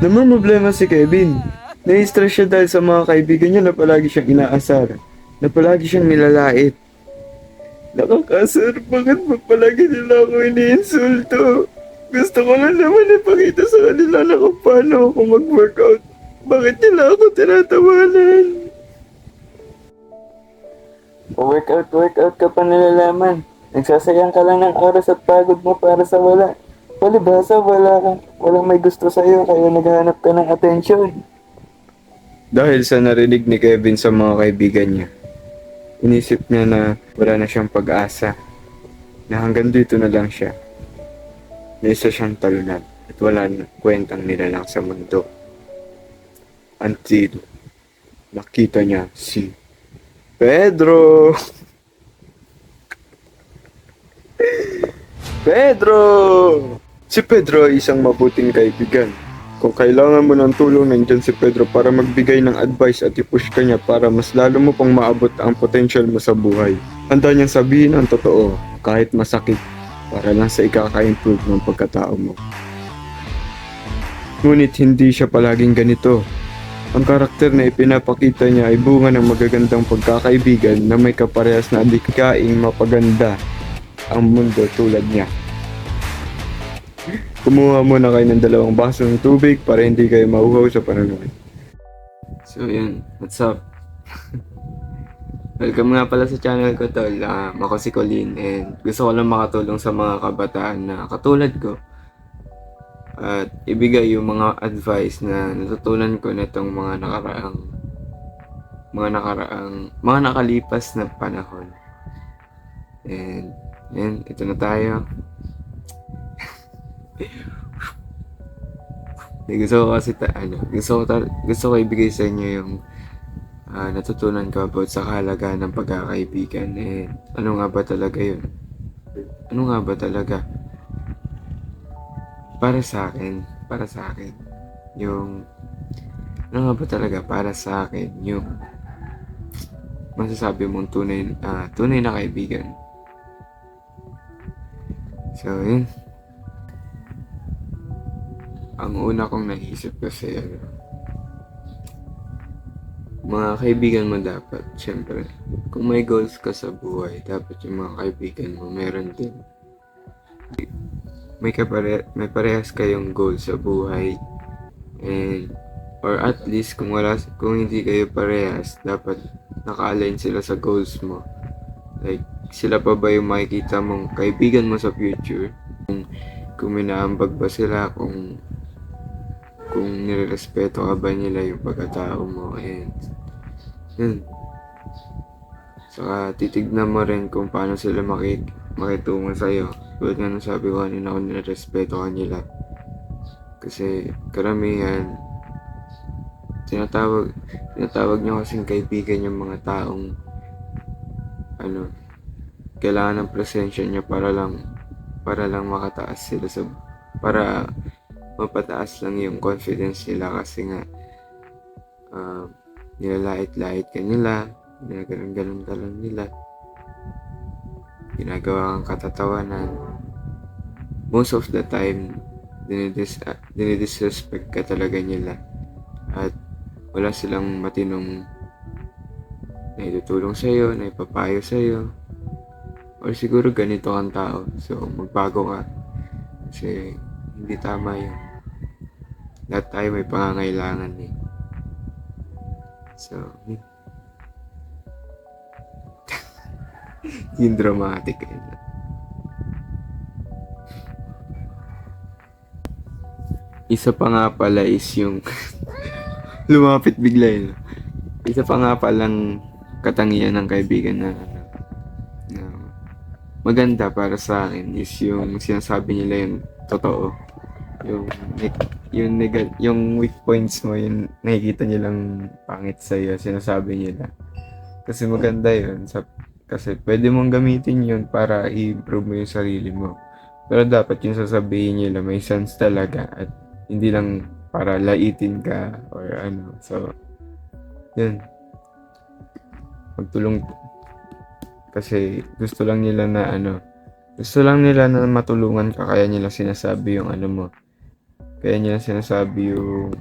Namamroblema si Kevin. Nai-stress siya dahil sa mga kaibigan niya na palagi siyang inaasar. Na palagi siyang nilalait. Nakakasar, bakit ba palagi nila ako iniinsulto? Gusto ko lang naman ipakita sa kanila na kung paano ako mag-workout. Bakit nila ako tinatawanan? Workout ka pa nilalaman. Nagsasayang ka lang ng oras at pagod mo para sa wala. Palibhasa, walang may gusto sa'yo kaya naghahanap ka ng atensyon. Dahil sa narinig ni Kevin sa mga kaibigan niya, inisip niya na wala na siyang pag-asa. Na hanggang dito na lang siya. Na isa siyang talunan at wala na kwentang nilalang sa mundo. Until nakita niya si Pedro! Pedro! Si Pedro ay isang mabuting kaibigan. Kung kailangan mo ng tulong, nandyan si Pedro para magbigay ng advice at i-push ka niya para mas lalo mo pang maabot ang potential mo sa buhay. Handa niyang sabihin ang totoo, kahit masakit, para lang sa ikaka-improve ng pagkatao mo. Ngunit hindi siya palaging ganito. Ang karakter na ipinapakita niya ay bunga ng magagandang pagkakaibigan na may kaparehas na adikaing mapaganda ang mundo tulad niya. Kumuha muna kayo ng 2 baso ng tubig para hindi kayo mauhaw sa panahon. So yun, what's up? Welcome nga pala sa channel ko tol. Ako si Colin and gusto ko lang makatulong sa mga kabataan na katulad ko at ibigay yung mga advice na natutunan ko nitong mga nakalipas na panahon. And yan, ito na tayo. Gusto ko kasi gusto ko ibigay sa inyo yung natutunan ko about sa kahalagaan ng pagkakaibigan. Ano nga ba talaga yun? Ano nga ba talaga? Para sa akin, yung ano nga ba talaga para sa akin yung masasabi mong tunay na kaibigan. So, yun. Ang una kong naisip kasi, mga kaibigan mo dapat, syempre, kung may goals ka sa buhay, dapat yung mga kaibigan mo meron din. May parehas kayong goal sa buhay, and or at least kung hindi kayo parehas, dapat naka-align sila sa goals mo. Like, sila pa ba yung makikita mong kaibigan mo sa future? Kung minaambag ba sila, kung nirerespeto ka ba nila yung pagkatao mo, and yun. Saka titignan mo rin kung paano sila makitungo sa'yo. Tulad nga nung sabi ko kanina, kung nirerespeto ka nila. Kasi karamihan, tinatawag nyo kasing kaibigan yung mga taong kailangan ng presensya niya para lang makataas sila para mapataas lang yung confidence nila kasi nga nilalait-lait ka nila, ginaganon-ganon ka lang nila, ginagawa kang katatawanan. Most of the time, dinidisrespect ka talaga nila at wala silang matinong naitutulong sa'yo, naipapayo sa'yo, or siguro ganito kang tao, so magbago ka kasi hindi tama yun. Lahat tayo may pangangailangan eh. So, yung dramatic eh. Isa pa nga pala is yung lumapit bigla yun. Isa pa nga palang katangian ng kaibigan na maganda para sa akin is yung sinasabi nila yung totoo. Yung weak points mo, yung nakikita nilang pangit sa'yo, sinasabi nila. Kasi maganda yun. Kasi pwede mong gamitin yun para i-improve mo yung sarili mo. Pero dapat yung sasabihin nila may sense talaga at hindi lang para laitin ka or ano. So, yun. Magtulong kasi gusto lang nila na matulungan ka kaya nila sinasabi yung ano mo. Kaya niya sinasabi yung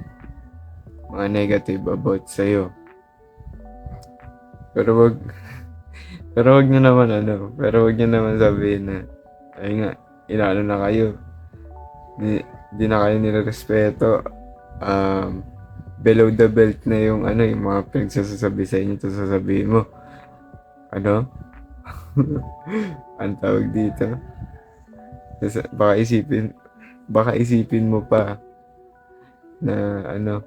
mga negative about sa'yo. Pero wag, pero wag niyo naman pero wag niyo naman sabihin na, ay nga, inaano na kayo. Di na kayo nilarespeto. Below the belt na yung yung mga pinagsasabi sa inyo, to sasabihin mo. Ang tawag dito. Baka isipin mo pa na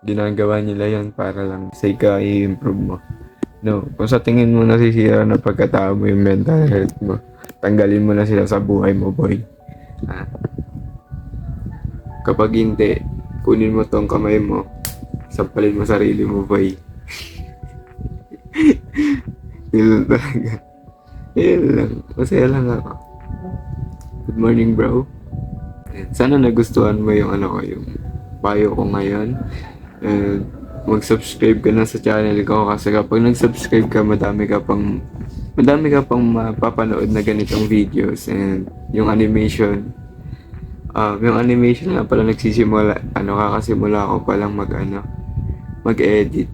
ginagawa nila yon para lang sa i-improve mo. No, kung sa tingin mo nasisira na pagkatao mo yung mental health mo, tanggalin mo na sila sa buhay mo, boy. Kapag hindi, kunin mo tong kamay mo, sampalin mo sarili mo, boy. Yun talaga. Yun lang. Masaya lang ako. Good morning, bro. Sana nagustuhan mo yung yung payo ko ngayon. And mag-subscribe ka na sa channel ko kasi kapag nag-subscribe ka, madami ka pang mapapanood na ganitong videos. And yung animation nga pala nagsisimula, kakasimula ko palang mag-edit.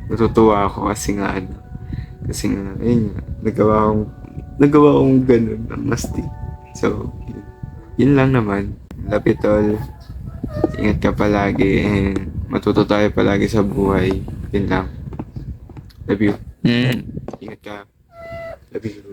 Natutuwa ako kasi nga ayun nga, nagawa kong ganun ng mastig. So, yun lang naman. Lapitol, ingat ka palagi and matuto tayo palagi sa buhay. Yun lang. Love you. Ingat ka. Love you.